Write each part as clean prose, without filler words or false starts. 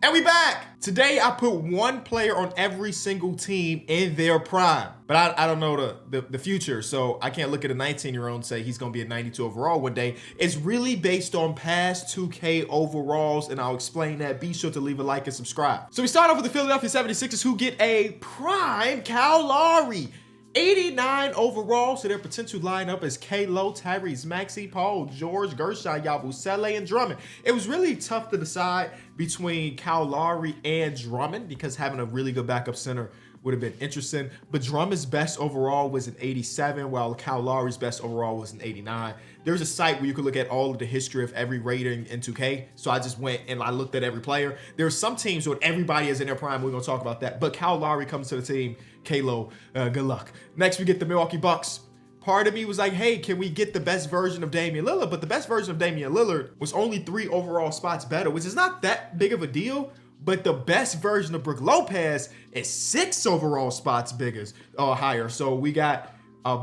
And we back! Today I put one player on every single team in their prime. But I don't know the future, so I can't look at a 19-year-old and say he's gonna be a 92 overall one day. It's really based on past 2K overalls, and I'll explain that. Be sure to leave a like and subscribe. So we start off with the Philadelphia 76ers, who get a prime Kyle Lowry. 89 overall, so their potential lineup is K-Lo, Tyrese Maxey, Paul George, Gershon Yabusele, and Drummond. It was really tough to decide between Kyle Lowry and Drummond because having a really good backup center would have been interesting. But Drummond's best overall was an 87, while Kyle Lowry's best overall was an 89. There's a site where you could look at all of the history of every rating in 2K. So I just went and I looked at every player. There's some teams where everybody is in their prime. We're gonna talk about that. But Kyle Lowry comes to the team. K-Lo, good luck. Next, we get the Milwaukee Bucks. Part of me was like, hey, can we get the best version of Damian Lillard? But the best version of Damian Lillard was only 3 overall spots better, which is not that big of a deal. But the best version of Brook Lopez is 6 overall spots bigger or higher. So we got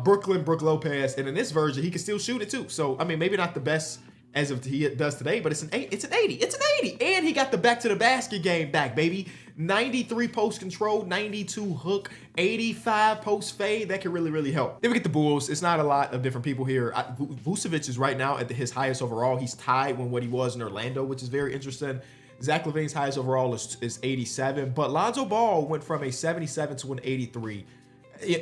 Brook Lopez, and in this version, he can still shoot it too. So, I mean, maybe not the best as of he does today, but it's an 80. It's an 80. And he got the back to the basket game back, baby. 93 post control, 92 hook, 85 post fade. That can really help. Then we get the Bulls. It's not a lot of different people here. Vucevic is right now at his highest overall. He's tied with what he was in Orlando, which is very interesting. Zach LaVine's highest overall is 87, but Lonzo Ball went from a 77 to an 83.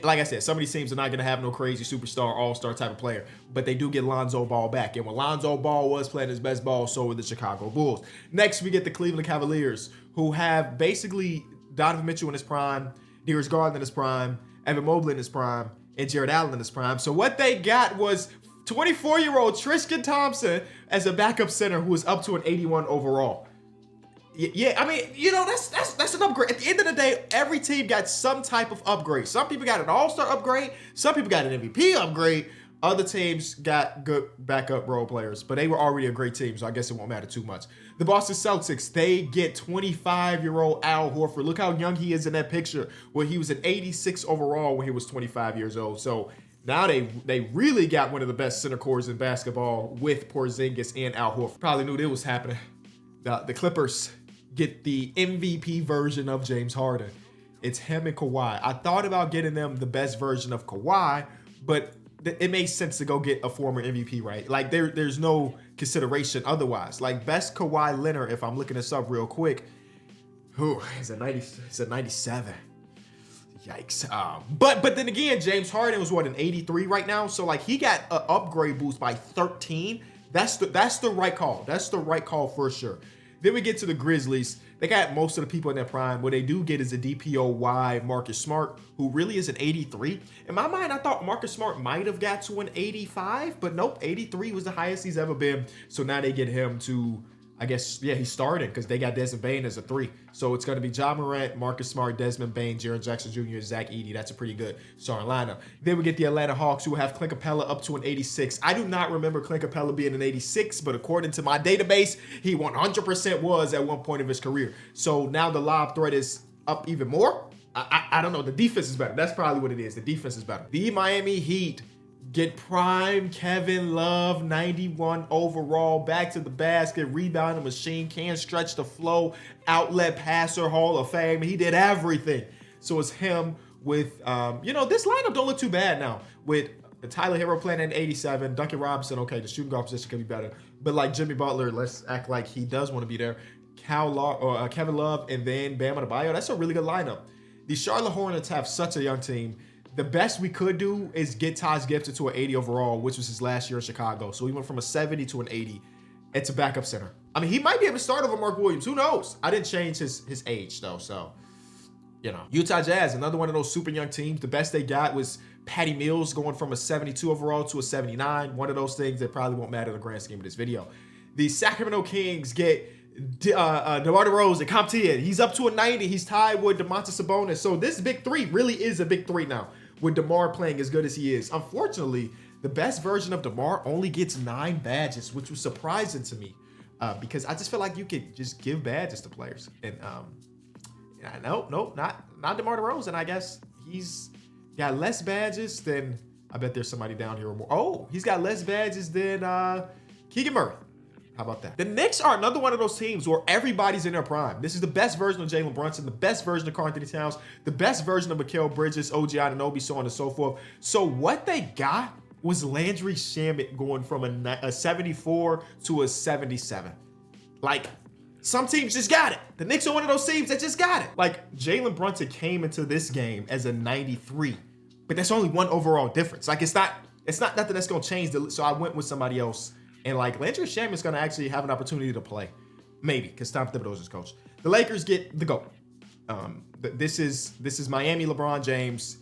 Like I said, some of these teams are not going to have no crazy superstar, all-star type of player, but they do get Lonzo Ball back. And when Lonzo Ball was playing his best ball, so were the Chicago Bulls. Next, we get the Cleveland Cavaliers, who have basically Donovan Mitchell in his prime, Darius Garland in his prime, Evan Mobley in his prime, and Jared Allen in his prime. So what they got was 24-year-old Tristan Thompson as a backup center who was up to an 81 overall. Yeah, I mean, you know, that's an upgrade. At the end of the day, every team got some type of upgrade. Some people got an all-star upgrade. Some people got an MVP upgrade. Other teams got good backup role players, but they were already a great team, so I guess it won't matter too much. The Boston Celtics, they get 25-year-old Al Horford. Look how young he is in that picture, where he was an 86 overall when he was 25 years old. So now they really got one of the best center cores in basketball with Porzingis and Al Horford. Probably knew this was happening. The Clippers get the MVP version of James Harden. It's him and Kawhi. I thought about getting them the best version of Kawhi, but it makes sense to go get a former MVP, right? Like there's no consideration otherwise. Like best Kawhi Leonard, if I'm looking this up real quick, it's a 97. Yikes. But then again, James Harden was an 83 right now. So like he got an upgrade boost by 13. That's the right call. That's the right call for sure. Then we get to the Grizzlies. They got most of the people in their prime. What they do get is a DPOY Marcus Smart, who really is an 83. In my mind, I thought Marcus Smart might have got to an 85, but nope, 83 was the highest he's ever been. So now they get him to, I guess, yeah, he's starting because they got Desmond Bane as a 3. So it's going to be Ja Morant, Marcus Smart, Desmond Bane, Jaren Jackson Jr., Zach Edey. That's a pretty good starting lineup. Then we get the Atlanta Hawks, who have Clint Capella up to an 86. I do not remember Clint Capella being an 86, but according to my database, he 100% was at one point of his career. So now the lob threat is up even more. I don't know. The defense is better. That's probably what it is. The defense is better. The Miami Heat get prime Kevin Love, 91 overall, back to the basket, rebounding machine, can stretch the flow, outlet passer, Hall of Fame. He did everything. So it's him with, this lineup don't look too bad now with Tyler Hero playing at 87, Duncan Robinson, okay, the shooting guard position could be better. But like Jimmy Butler, let's act like he does want to be there. Kevin Love, and then Bam Adebayo. That's a really good lineup. The Charlotte Hornets have such a young team. The best we could do is get Taj Gibson to an 80 overall, which was his last year in Chicago. So he went from a 70 to an 80. It's a backup center. I mean, he might be able to start over Mark Williams. Who knows? I didn't change his age, though. So, Utah Jazz, another one of those super young teams. The best they got was Patty Mills going from a 72 overall to a 79. One of those things that probably won't matter in the grand scheme of this video. The Sacramento Kings get DeMar DeRozan, Compton. He's up to a 90. He's tied with Domantas Sabonis. So this big three really is a big three now, with DeMar playing as good as he is. Unfortunately, the best version of DeMar only gets 9 badges, which was surprising to me because I just feel like you could just give badges to players. And not DeMar DeRozan. I guess he's got less badges than, I bet there's somebody down here or more. Oh, he's got less badges than Keegan Murray. How about that? The Knicks are another one of those teams where everybody's in their prime. This is the best version of Jalen Brunson, the best version of Karl Anthony Towns, the best version of Mikal Bridges, OG Anunoby, so on and so forth. So what they got was Landry Shamet going from a 74 to a 77. Like, some teams just got it. The Knicks are one of those teams that just got it. Like, Jalen Brunson came into this game as a 93, but that's only one overall difference. Like, it's not nothing that's gonna change. So I went with somebody else, and like Landry Shamet's gonna actually have an opportunity to play, maybe, because Tom Thibodeau's his coach. The Lakers get the GOAT. This is Miami LeBron James.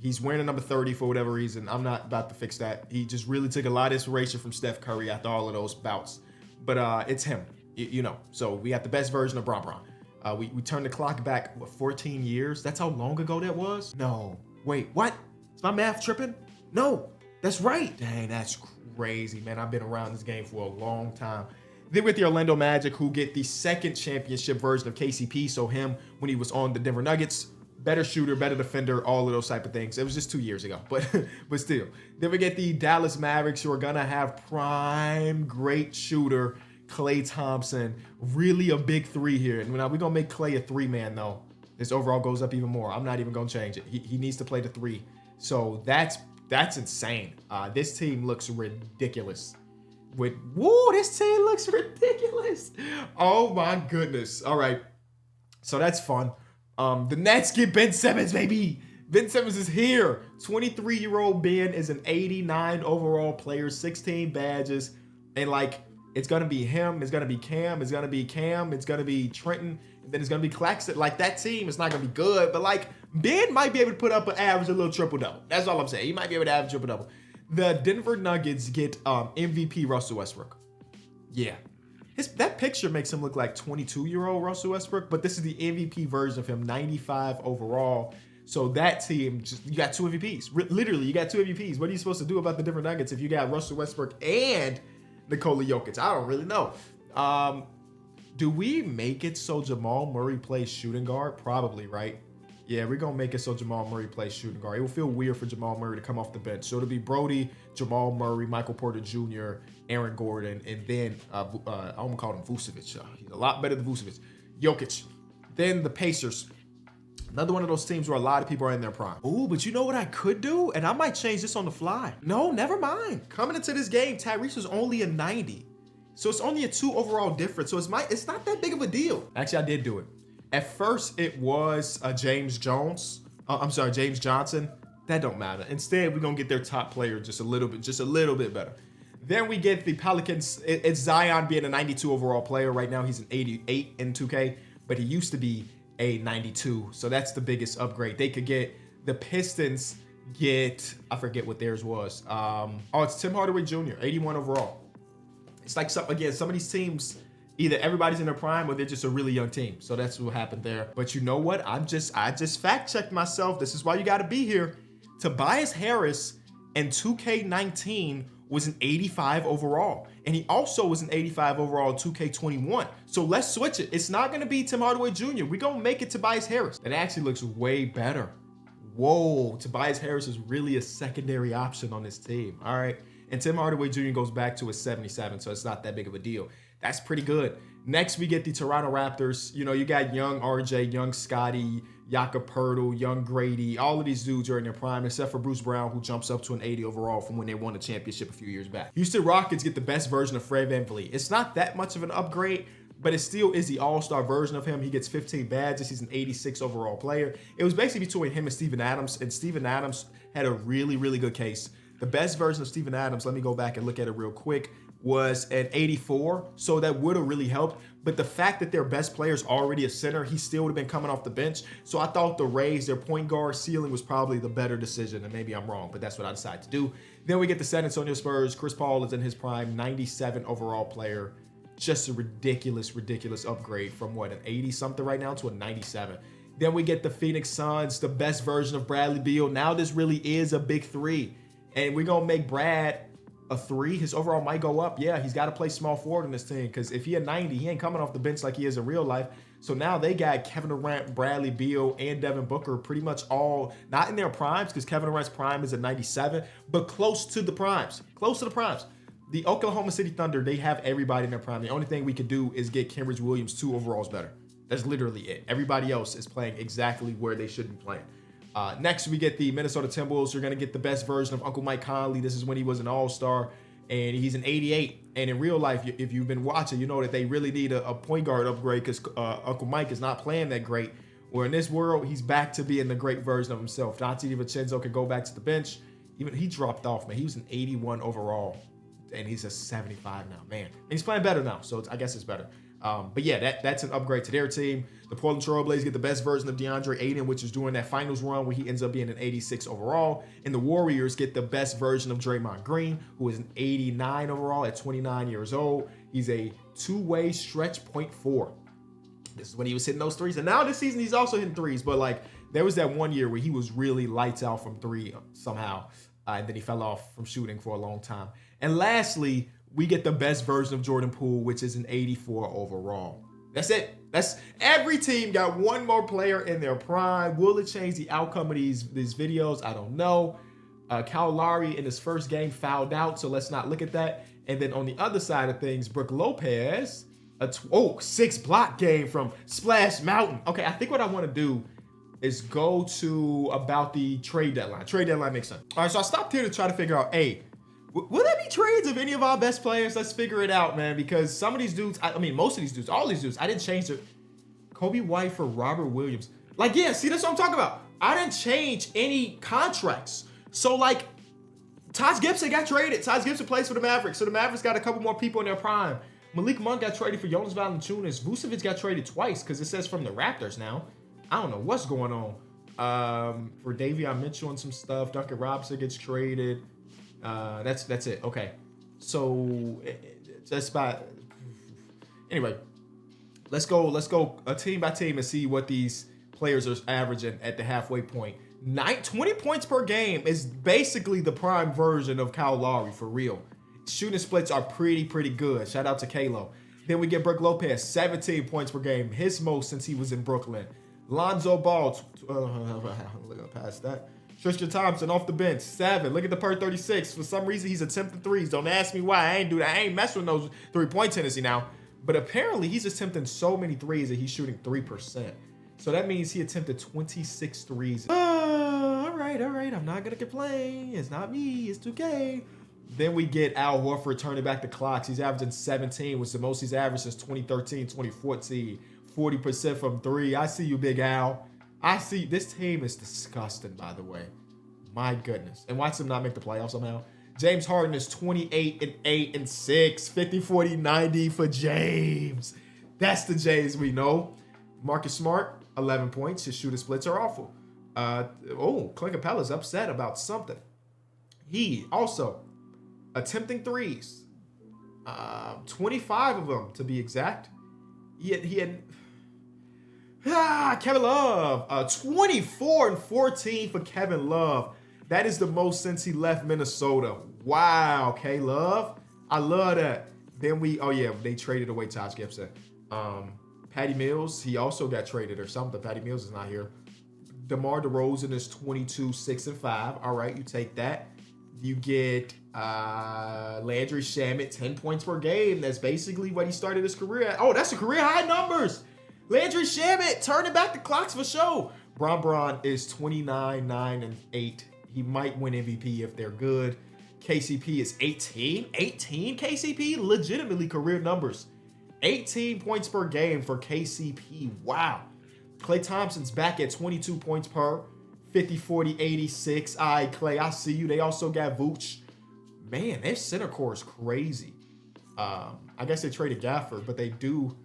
He's wearing a number 30 for whatever reason. I'm not about to fix that. He just really took a lot of inspiration from Steph Curry after all of those bouts. But it's him, you know. So we got the best version of Bron. We turned the clock back, 14 years? That's how long ago that was? No. Wait, what? Is my math tripping? No, that's right. Dang, that's crazy, man. I've been around this game for a long time. Then with the Orlando Magic, who get the second championship version of KCP, so him when he was on the Denver Nuggets. Better shooter, better defender, all of those type of things. It was just 2 years ago, but still. Then we get the Dallas Mavericks, who are gonna have prime great shooter Klay Thompson, really a big three here. And now we're gonna make Klay a three-man though. This overall goes up even more. I'm not even gonna change it. He needs to play the three. So that's insane. This team looks ridiculous. This team looks ridiculous. Oh my goodness. All right, so that's fun. The Nets get Ben Simmons, baby. Ben Simmons is here. 23-year-old Ben is an 89 overall player, 16 badges. And like, it's going to be him. It's going to be Cam. It's going to be Cam. It's going to be Trenton. And then it's going to be Claxton. Like, that team is not going to be good. But like, Ben might be able to put up an average, a little triple-double. That's all I'm saying. He might be able to average triple-double. The Denver Nuggets get MVP Russell Westbrook. Yeah. That picture makes him look like 22-year-old Russell Westbrook, but this is the MVP version of him, 95 overall. So that team, you got 2 MVPs. Literally, you got 2 MVPs. What are you supposed to do about the Denver Nuggets if you got Russell Westbrook and Nikola Jokic? I don't really know. Do we make it so Jamal Murray plays shooting guard? Probably, right? Yeah, we're going to make it so Jamal Murray plays shooting guard. It will feel weird for Jamal Murray to come off the bench. So it'll be Brody, Jamal Murray, Michael Porter Jr., Aaron Gordon, and then I almost called him Vucevic. He's a lot better than Vucevic. Jokic. Then the Pacers. Another one of those teams where a lot of people are in their prime. Ooh, but you know what I could do? And I might change this on the fly. No, never mind. Coming into this game, Tyrese was only a 90. So it's only a 2 overall difference. So it's not that big of a deal. Actually, I did do it. At first, it was James Johnson. That don't matter. Instead, we're going to get their top player just a little bit better. Then we get the Pelicans. It's Zion being a 92 overall player. Right now, he's an 88 in 2K, but he used to be a 92. So that's the biggest upgrade they could get. The Pistons get, I forget what theirs was. It's Tim Hardaway Jr., 81 overall. It's like, some of these teams, either everybody's in their prime or they're just a really young team. So that's what happened there. But you know what? I just fact-checked myself. This is why you got to be here. Tobias Harris in 2K19 was an 85 overall. And he also was an 85 overall in 2K21. So let's switch it. It's not going to be Tim Hardaway Jr. We're going to make it Tobias Harris. That actually looks way better. Whoa, Tobias Harris is really a secondary option on this team. All right. And Tim Hardaway Jr. goes back to a 77, so it's not that big of a deal. That's pretty good. Next, we get the Toronto Raptors. You know, you got young RJ, young Scotty, Jakob Poeltl, young Grady. All of these dudes are in their prime, except for Bruce Brown, who jumps up to an 80 overall from when they won the championship a few years back. Houston Rockets get the best version of Fred VanVleet. It's not that much of an upgrade, but it still is the all-star version of him. He gets 15 badges. He's an 86 overall player. It was basically between him and Steven Adams, and Steven Adams had a really, really good case. The best version of Steven Adams, let me go back and look at it real quick, was an 84, so that would have really helped. But the fact that their best player is already a center, he still would have been coming off the bench. So I thought the Rays, their point guard ceiling was probably the better decision, and maybe I'm wrong, but that's what I decided to do. Then we get the San Antonio Spurs. Chris Paul is in his prime, 97 overall player. Just a ridiculous, ridiculous upgrade from what, an 80-something right now to a 97. Then we get the Phoenix Suns, the best version of Bradley Beal. Now this really is a big three. And we're going to make Brad a 3. His overall might go up. Yeah, he's got to play small forward in this team because if he a 90, he ain't coming off the bench like he is in real life. So now they got Kevin Durant, Bradley Beal, and Devin Booker pretty much all not in their primes because Kevin Durant's prime is at 97, but close to the primes. Close to the primes. the Oklahoma City Thunder, they have everybody in their prime. The only thing we could do is get Kenrich Williams 2 overalls better. That's literally it. Everybody else is playing exactly where they should be playing. Next, we get the Minnesota Timberwolves. You're going to get the best version of Uncle Mike Conley. This is when he was an all-star, and he's an 88. And in real life, if you've been watching, you know that they really need a point guard upgrade because Uncle Mike is not playing that great. Where in this world, he's back to being the great version of himself. Dante DiVincenzo can go back to the bench. Even he dropped off, man. He was an 81 overall, and he's a 75 now, man. And he's playing better now, so I guess it's better. But yeah, that's an upgrade to their team. The Portland Trail Blazers get the best version of DeAndre Ayton, which is during that finals run where he ends up being an 86 overall. And the Warriors get the best version of Draymond Green, who is an 89 overall at 29 years old. He's a two-way stretch point four. This is when he was hitting those threes. And now this season, he's also hitting threes. But like, there was that one year where he was really lights out from three somehow. And then he fell off from shooting for a long time. And lastly, we get the best version of Jordan Poole, which is an 84 overall. That's it. That's every team got one more player in their prime. Will it change the outcome of these videos? I don't know. Kyle Lowry in his first game fouled out, so let's not look at that. And then on the other side of things, Brook Lopez, a 6-block game from Splash Mountain. Okay, I think what I want to do is go to about the trade deadline. Trade deadline makes sense. All right, so I stopped here to try to figure out, hey, will there be trades of any of our best players? Let's figure it out, man, because some of these dudes, I mean, most of these dudes, all these dudes, I didn't change it. Kobe White for Robert Williams. Like, yeah, see, that's what I'm talking about. I didn't change any contracts. So, like, Taj Gibson got traded. Taj Gibson plays for the Mavericks, so the Mavericks got a couple more people in their prime. Malik Monk got traded for Jonas Valanciunas. Vucevic got traded twice because it says from the Raptors now. I don't know what's going on. For Davion Mitchell and some stuff. Duncan Robinson gets traded. That's it. Okay. So that's about. Anyway, let's go a team by team and see what these players are averaging at the halfway point. 20 points per game is basically the prime version of Kyle Lowry for real. Shooting splits are pretty good. Shout out to Kalo. Then we get Brook Lopez, 17 points per game, his most since he was in Brooklyn. Lonzo Ball, look past that. Tristan Thompson off the bench, 7. Look at the per 36. For some reason, he's attempting threes. Don't ask me why. I ain't do that. I ain't messing with those 3-point tendency now. But apparently, he's attempting so many threes that he's shooting 3%. So that means he attempted 26 threes. All right. I'm not going to complain. It's not me. It's 2K. Then we get Al Horford turning back the clocks. He's averaging 17, which is the most he's averaged since 2013, 2014. 40% from 3. I see you, Big Al. I see. This team is disgusting, by the way. My goodness. And watch them not make the playoffs somehow. James Harden is 28-8-6. 50, 40, 90 for James. That's the Jays we know. Marcus Smart, 11 points. His shooting splits are awful. Clint Capella's upset about something. He also attempting threes. 25 of them, to be exact. He had Kevin Love, 24-14 for Kevin Love. That is the most since he left Minnesota. Wow, K Love, I love that. Then they traded away Taj Gibson. Patty Mills, he also got traded or something. Patty Mills is not here. DeMar DeRozan is 22, 6 and 5. All right, you take that. You get Landry Shamet, 10 points per game. That's basically what he started his career at. Oh, that's a career high numbers. Landry Shamet turning back the clocks for show. Bron is 29, 9 and 8. He might win MVP if they're good. KCP is 18. 18 KCP? Legitimately career numbers. 18 points per game for KCP. Wow. Klay Thompson's back at 22 points per. 50, 40, 86. All right, Klay, I see you. They also got Vooch. Man, their center core is crazy. I guess they traded Gafford, but they do.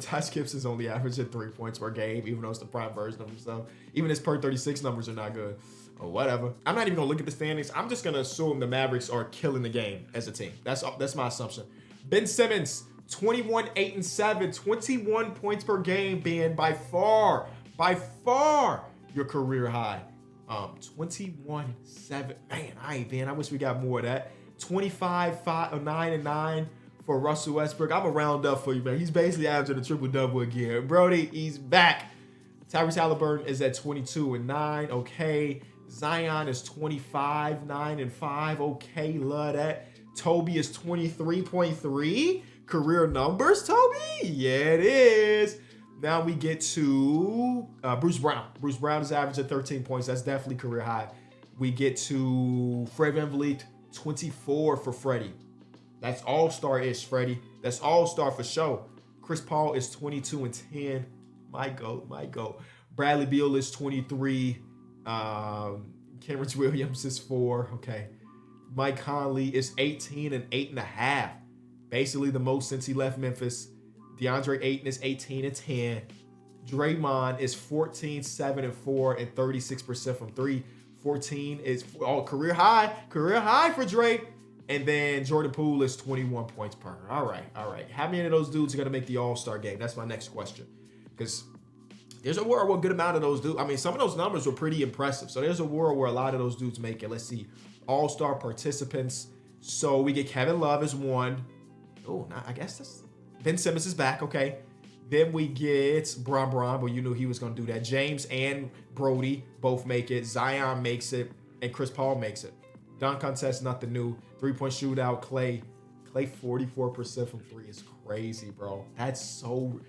Taj Gibson's only averaging 3 points per game, even though it's the prime version of himself. Even his per 36 numbers are not good. Or whatever. I'm not even going to look at the standings. I'm just going to assume the Mavericks are killing the game as a team. That's my assumption. Ben Simmons, 21-8-7, 21 points per game, being by far your career high. 21-7. Man, I wish we got more of that. 25-9-9 for Russell Westbrook. I'm going to round up for you, man. He's basically averaging a triple-double again. Brody, he's back. Tyrese Halliburton is at 22-9. Okay. Zion is 25-9-5. Okay, love that. Toby is 23.3. Career numbers, Toby? Yeah, it is. Now we get to Bruce Brown. Bruce Brown is averaging 13 points. That's definitely career high. We get to Fred VanVleet, 24 for Freddie. That's all-star-ish, Freddie. That's all-star for sure. Chris Paul is 22 and 10. My goat. Bradley Beal is 23. Cameron Williams is 4. Okay. Mike Conley is 18 and 8.5. Basically the most since he left Memphis. DeAndre Ayton is 18 and 10. Draymond is 14, 7 and 4 and 36% from 3. 14 is career high for Dre. And then Jordan Poole is 21 points per. All right. How many of those dudes are going to make the All-Star game? That's my next question. Because there's a world where a good amount of those dudes, I mean, some of those numbers were pretty impressive. So there's a world where a lot of those dudes make it. Let's see. All-Star participants. So we get Kevin Love as 1. Oh, I guess that's Ben Simmons is back. Okay. Then we get Bron, but you knew he was going to do that. James and Brody both make it. Zion makes it. And Chris Paul makes it. Dunk contest, nothing new. 3-point shootout, Clay 44% from 3 is crazy, bro. That's so...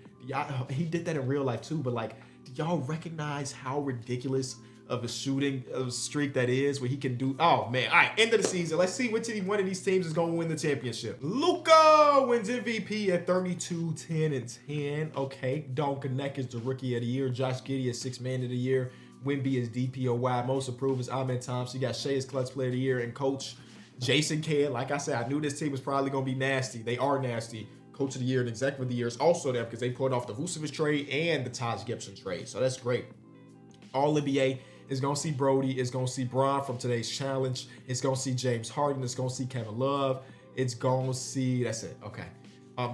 he did that in real life too, but like, do y'all recognize how ridiculous of a shooting streak that is, where he can do... Oh, man. All right, end of the season. Let's see which one of these teams is going to win the championship. Luka wins MVP at 32, 10, and 10. Okay. Duncan Neck is the Rookie of the Year. Josh Giddey is Sixth Man of the Year. Wemby is DPOY. Most Improved is Ahmed Thompson. You got Shea as Clutch Player of the Year. And Coach Jason Kidd. Like I said, I knew this team was probably going to be nasty. They are nasty. Coach of the Year and Executive of the Year is also them because they pulled off the Vucevic trade and the Taj Gibson trade. So that's great. All NBA is going to see Brody. It's going to see Bron from today's challenge. It's going to see James Harden. It's going to see Kevin Love. It's going to see... That's it. Okay.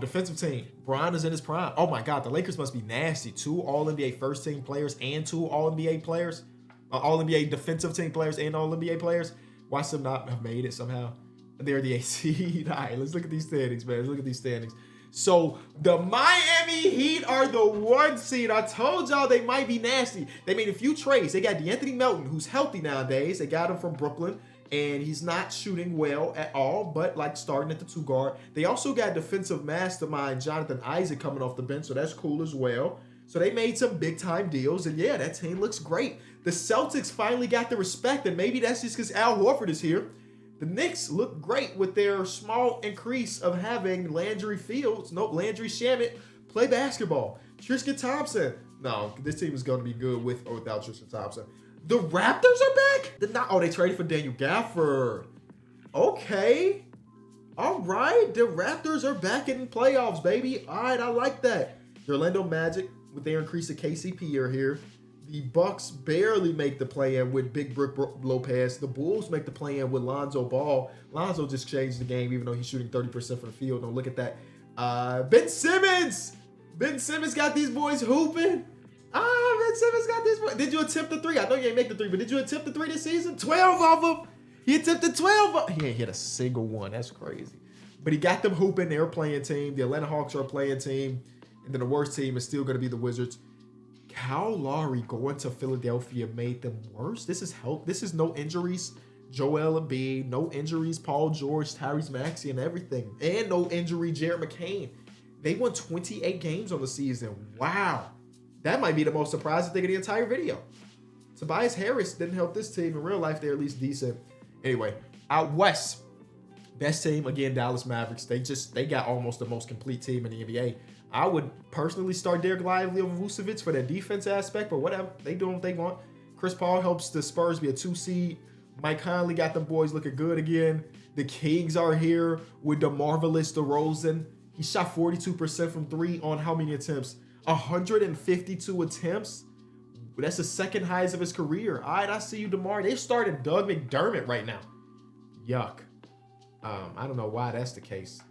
Defensive team. Bron is in his prime. Oh, my God. The Lakers must be nasty. 2 All-NBA first-team players and 2 All-NBA players. All-NBA defensive team players and All-NBA players. Why some not have made it somehow? They're the 8 seed. All right, let's look at these standings, man. Let's look at these standings. So the Miami Heat are the 1 seed. I told y'all they might be nasty. They made a few trades. They got DeAnthony Melton, who's healthy nowadays. They got him from Brooklyn, and he's not shooting well at all, but like starting at the 2 guard. They also got defensive mastermind Jonathan Isaac coming off the bench, so that's cool as well. So they made some big-time deals, and yeah, that team looks great. The Celtics finally got the respect, and maybe that's just because Al Horford is here. The Knicks look great with their small increase of having Landry Shamet play basketball. Tristan Thompson. No, this team is going to be good with or without Tristan Thompson. The Raptors are back? They traded for Daniel Gafford. Okay. All right. The Raptors are back in the playoffs, baby. All right, I like that. The Orlando Magic, with their increase of KCP, are here. The Bucks barely make the play-in with Big Brook Lopez. The Bulls make the play-in with Lonzo Ball. Lonzo just changed the game, even though he's shooting 30% from the field. Don't look at that. Ben Simmons! Ben Simmons got these boys hooping. Ben Simmons got these boys. Did you attempt the 3? I know you ain't make the 3, but did you attempt the 3 this season? 12 of them. He attempted 12. He ain't hit a single one. That's crazy. But he got them hooping. They're a playing team. The Atlanta Hawks are a playing team. And then the worst team is still going to be the Wizards. Kyle Lowry going to Philadelphia made them worse. This is help. This is no injuries. Joel Embiid, no injuries. Paul George, Tyrese Maxey, and everything. And no injury, Jared McCain. They won 28 games on the season. Wow. That might be the most surprising thing of the entire video. Tobias Harris didn't help this team. In real life, they're at least decent. Anyway, out west, best team, again, Dallas Mavericks. They got almost the most complete team in the NBA. I would personally start Derek Lively over Vucevic for their defense aspect, but whatever. They do what they want. Chris Paul helps the Spurs be a 2 seed. Mike Conley got them boys looking good again. The Kings are here with the marvelous DeRozan. He shot 42% from 3 on how many attempts? 152 attempts. That's the second highest of his career. All right, I see you, DeMar. They're starting Doug McDermott right now. Yuck. I don't know why that's the case.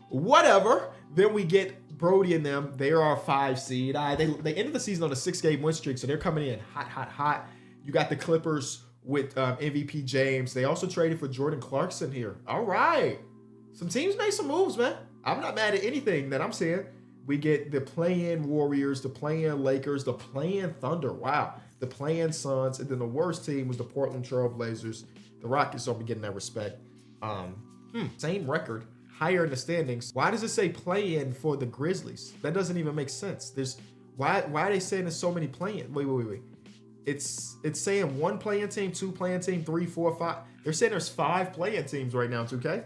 Whatever. Then we get Brody and them. They are a 5 seed. They ended the season on a 6-game win streak, so they're coming in hot. You got the Clippers with MVP James. They also traded for Jordan Clarkson here. All right. Some teams made some moves, man. I'm not mad at anything that I'm seeing. We get the play-in Warriors, the play-in Lakers, the play-in Thunder. Wow. the play-in Suns, and then the worst team was the Portland Trail Blazers. The Rockets don't be getting that respect. Same record, higher in the standings. Why does it say play-in for the Grizzlies? That doesn't even make sense. Why are they saying there's so many play-in? Wait. It's saying 1 play-in team, 2 play-in team, 3, 4, 5. They're saying there's 5 play-in teams right now, 2K.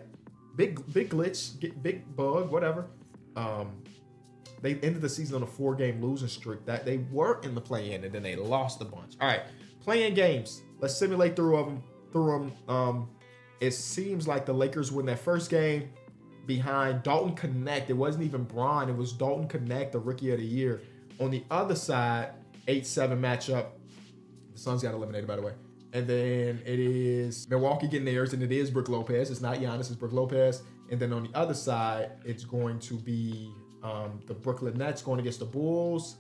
Big glitch, big bug, whatever. They ended the season on a 4-game losing streak. That they were in the play-in and then they lost a bunch. All right, play-in games. Let's simulate through them. It seems like the Lakers win that first game behind Dalton Connect. It wasn't even Bron. It was Dalton Connect, the Rookie of the Year. On the other side, 8-7 matchup. The Suns got eliminated, by the way. And then it is Milwaukee getting theirs, and it is Brook Lopez. It's not Giannis, it's Brook Lopez. And then on the other side, it's going to be the Brooklyn Nets going against the Bulls.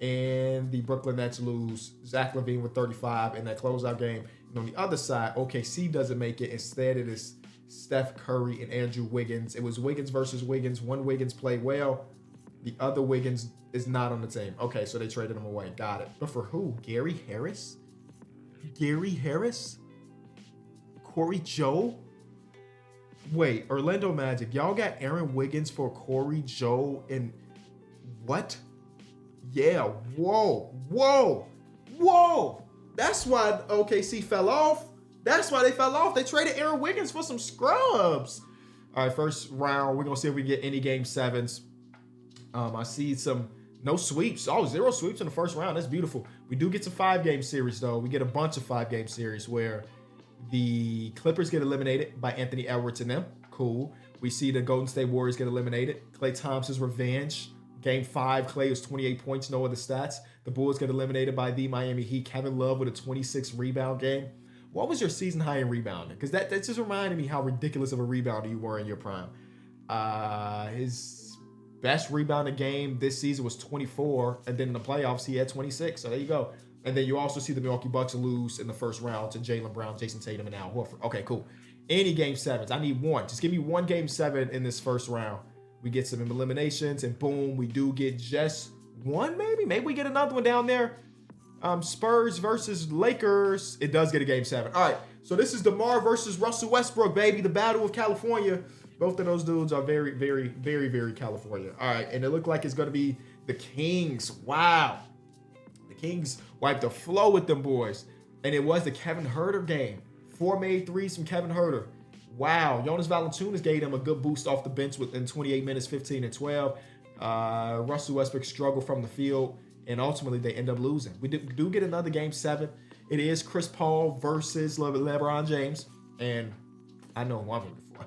And the Brooklyn Nets lose. Zach LaVine with 35 in that closeout game. And on the other side, OKC doesn't make it. Instead, it is Steph Curry and Andrew Wiggins. It was Wiggins versus Wiggins. One Wiggins played well. The other Wiggins is not on the team. Okay, so they traded him away. Got it. But for who? Gary Harris? Corey Joe? Wait, Orlando Magic. Y'all got Aaron Wiggins for Corey Joe and what? Yeah, whoa. That's why OKC fell off. That's why they fell off. They traded Aaron Wiggins for some scrubs. All right, first round. We're going to see if we get any game 7s. I see no sweeps. 0 sweeps in the first round. That's beautiful. We do get some 5-game series, though. We get a bunch of 5-game series where the Clippers get eliminated by Anthony Edwards and them. Cool. We see the Golden State Warriors get eliminated. Klay Thompson's revenge. Game 5, Klay was 28 points, no other stats. The Bulls get eliminated by the Miami Heat. Kevin Love with a 26-rebound game. What was your season high in rebounding? Because that just reminded me how ridiculous of a rebounder you were in your prime. His best rebounding game this season was 24, and then in the playoffs he had 26. So there you go. And then you also see the Milwaukee Bucks lose in the first round to Jaylen Brown, Jason Tatum, and Al Horford. Okay, cool. Any game 7s. I need one. Just give me one game 7 in this first round. We get some eliminations, and boom, we do get just one, maybe. Maybe we get another one down there. Spurs versus Lakers. It does get a game 7. All right, so this is DeMar versus Russell Westbrook, baby. The Battle of California. Both of those dudes are very, very, very, very California. All right, and it looked like it's going to be the Kings. Wow. The Kings wiped the flow with them boys. And it was the Kevin Huerter game. 4 made threes from Kevin Huerter. Wow. Jonas Valanciunas gave them a good boost off the bench within 28 minutes, 15 and 12. Russell Westbrook struggled from the field, and ultimately they end up losing. We do get another game 7. It is Chris Paul versus LeBron James. And I know who I'm rooting for.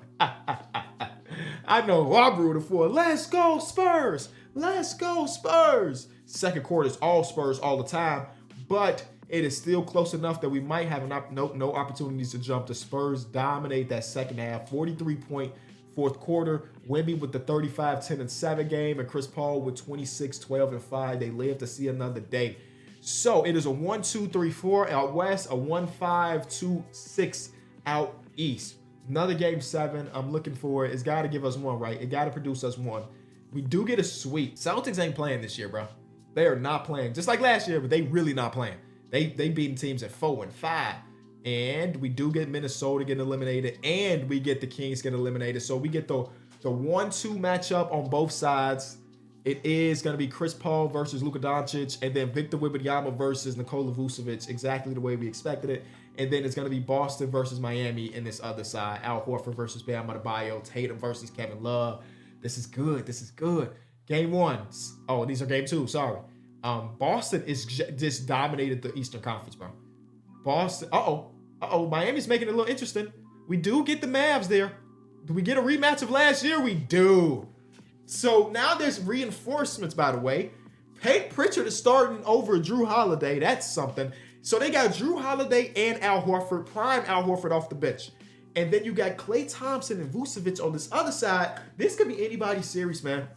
I know who I'm rooting for. Let's go Spurs. Let's go Spurs. Second quarter is all Spurs all the time, but it is still close enough that we might have no opportunities to jump. The Spurs dominate that second half. 43-point fourth quarter. Wemby with the 35, 10, and 7 game, and Chris Paul with 26, 12, and 5. They live to see another day. So it is a 1-2-3-4 out west, a 1-5-2-6 out east. Another game 7. I'm looking for it. It's got to give us one, right? It got to produce us one. We do get a sweep. Celtics ain't playing this year, bro. They are not playing. Just like last year, but they really not playing. They beating teams at 4 and 5. And we do get Minnesota getting eliminated, and we get the Kings getting eliminated. So we get the 1-2 matchup on both sides. It is going to be Chris Paul versus Luka Doncic, and then Victor Wembanyama versus Nikola Vucevic, exactly the way we expected it. And then it's going to be Boston versus Miami in this other side. Al Horford versus Bam Adebayo. Tatum versus Kevin Love. This is good. This is good. Game 1. Oh, these are game 2. Sorry. Boston is just dominated the Eastern Conference, bro. Boston. Miami's making it a little interesting. We do get the Mavs there. Do we get a rematch of last year? We do. So now there's reinforcements, by the way. Peyton Pritchard is starting over Drew Holiday. That's something. So they got Drew Holiday and Al Horford, prime Al Horford off the bench. And then you got Klay Thompson and Vucevic on this other side. This could be anybody's series, man.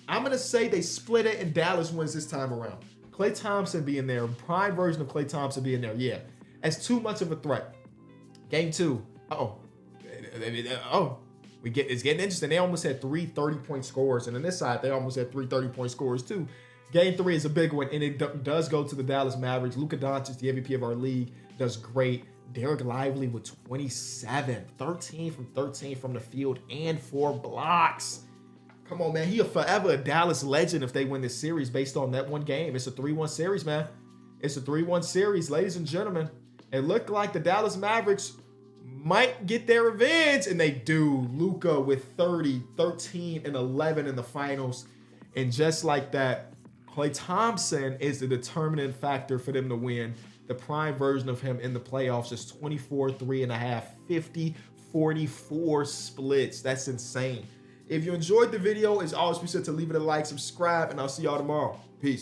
I'm going to say they split it and Dallas wins this time around. Klay Thompson being there, prime version of Klay Thompson being there, yeah. That's too much of a threat. Game 2. It's getting interesting. They almost had 3 30-point scores. And on this side, they almost had 3 30-point scores too. Game 3 is a big one, and it does go to the Dallas Mavericks. Luka Doncic, the MVP of our league, does great. Derek Lively with 27, 13 from 13 from the field, and 4 blocks. Come on, man. He'll forever a Dallas legend if they win this series based on that one game. It's a 3-1 series, man. It's a 3-1 series, ladies and gentlemen. It looked like the Dallas Mavericks might get their revenge, and they do. Luka with 30, 13, and 11 in the finals. And just like that, Klay Thompson is the determinant factor for them to win. The prime version of him in the playoffs is 24, 3.5, 50, 44 splits. That's insane. If you enjoyed the video, as always, be sure to leave it a like, subscribe, and I'll see y'all tomorrow. Peace.